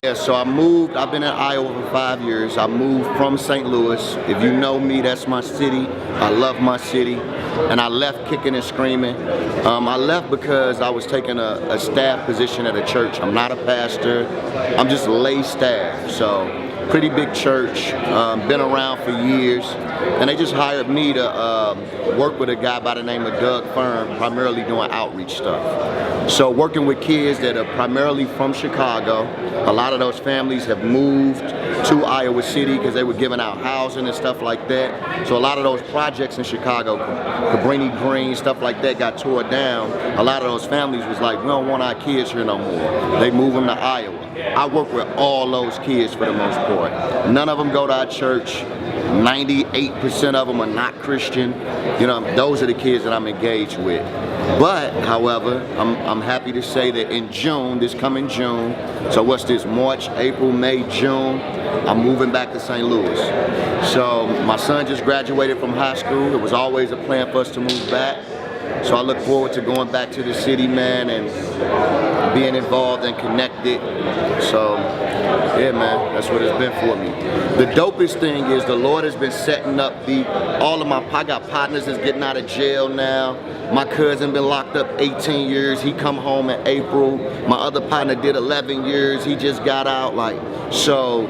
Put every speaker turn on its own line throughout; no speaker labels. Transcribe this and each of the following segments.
Yeah, so I've been in Iowa for 5 years. I moved from St. Louis. If you know me, that's my city. I love my city. And I left kicking and screaming. I left because I was taking a staff position at a church. I'm not a pastor. I'm just lay staff. So pretty big church, been around for years. And they just hired me to work with a guy by the name of Doug Firm, primarily doing outreach stuff. So working with kids that are primarily from Chicago. A lot of those families have moved to Iowa City because they were giving out housing and stuff like that. So a lot of those projects in Chicago, Cabrini Green, stuff like that, got tore down. A lot of those families was like, we don't want our kids here no more. They move them to Iowa. I work with all those kids for the most part. None of them go to our church. 98% of them are not Christian. You know, those are the kids that I'm engaged with. But, however, I'm happy to say that in June, this coming June, so what's this, March, April, May, June, I'm moving back to St. Louis. So my son just graduated from high school. It was always a plan for us to move back. So I look forward to going back to the city, man, and being involved and connected. So, yeah, man, that's what it's been for me. The dopest thing is the Lord has been setting up I got partners that's getting out of jail now. My cousin been locked up 18 years. He come home in April. My other partner did 11 years. He just got out. So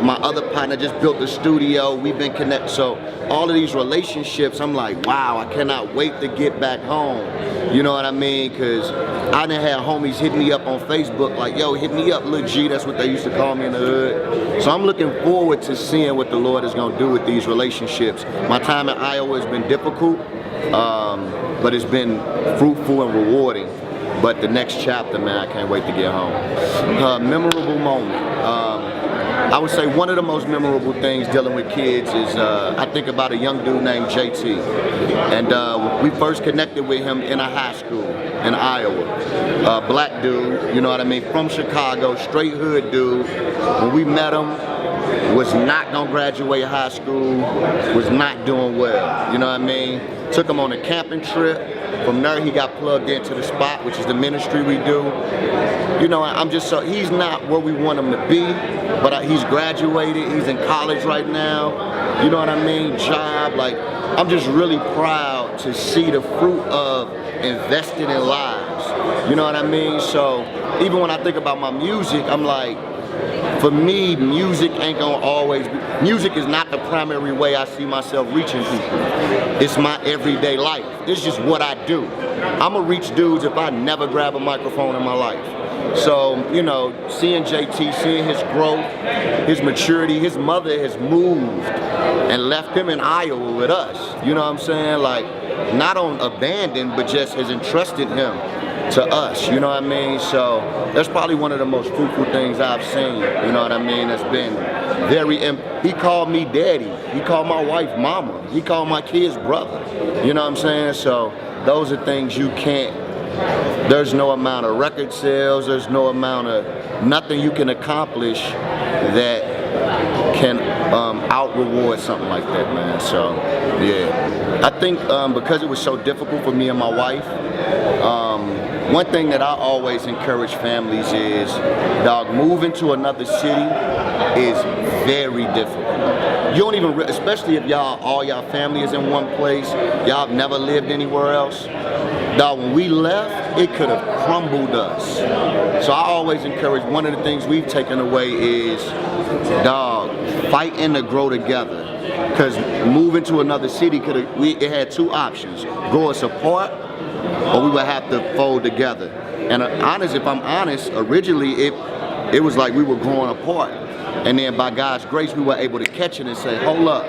my other partner just built a studio. We've been connected. So all of these relationships, I'm like, wow, I cannot wait to get back home. You know what I mean? Because I done had homies hit me up on Facebook like, yo, hit me up, Lil G. That's what they used to call me in the hood. So I'm looking forward to seeing what the Lord is going to do with these relationships. My time in Iowa has been difficult, but it's been fruitful and rewarding. But the next chapter, man, I can't wait to get home. Memorable moment. I would say one of the most memorable things dealing with kids is I think about a young dude named JT. And we first connected with him in a high school in Iowa. Black dude, you know what I mean, from Chicago, straight hood dude. When we met him, was not gonna graduate high school, was not doing well, you know what I mean? Took him on a camping trip. From there, he got plugged into the spot, which is the ministry we do. You know, he's not where we want him to be, but he's graduated, he's in college right now. You know what I mean? Job, I'm just really proud to see the fruit of investing in lives. You know what I mean? So even when I think about my music, I'm like, for me, music ain't gonna always be, music is not the primary way I see myself reaching people. It's my everyday life. It's just what I do. I'ma reach dudes if I never grab a microphone in my life. So, you know, seeing JT, seeing his growth, his maturity, his mother has moved and left him in Iowa with us. You know what I'm saying? Not on abandoned, but just has entrusted him to us, you know what I mean? So that's probably one of the most fruitful things I've seen, you know what I mean? It's been he called me daddy, he called my wife mama, he called my kids brother, you know what I'm saying? So those are things you can't, there's no amount of record sales, there's no amount of, nothing you can accomplish that can out-reward something like that, man. So, yeah. I think because it was so difficult for me and my wife, one thing that I always encourage families is, dog, moving to another city is very difficult. You don't even, especially if all y'all family is in one place, y'all have never lived anywhere else. Dog, when we left, it could have crumbled us. So I always encourage, one of the things we've taken away is, dog, fighting to grow together. Because moving to another city, it had two options: grow us apart, or we would have to fold together. And if I'm honest, originally it was like we were growing apart. And then by God's grace, we were able to catch it and say, hold up,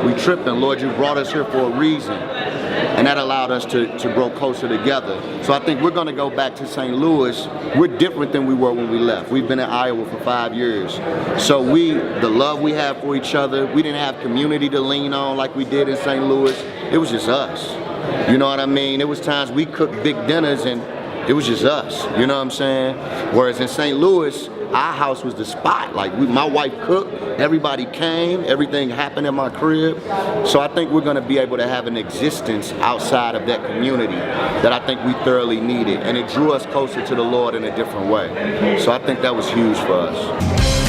we tripping, Lord, you brought us here for a reason. And that allowed us to grow closer together. So I think we're gonna go back to St. Louis. We're different than we were when we left. We've been in Iowa for 5 years. So the love we have for each other, we didn't have community to lean on like we did in St. Louis. It was just us. You know what I mean? There was times we cooked big dinners and it was just us, you know what I'm saying? Whereas in St. Louis, our house was the spot. Like my wife cooked, everybody came, everything happened in my crib. So I think we're gonna be able to have an existence outside of that community that I think we thoroughly needed, and it drew us closer to the Lord in a different way. So I think that was huge for us.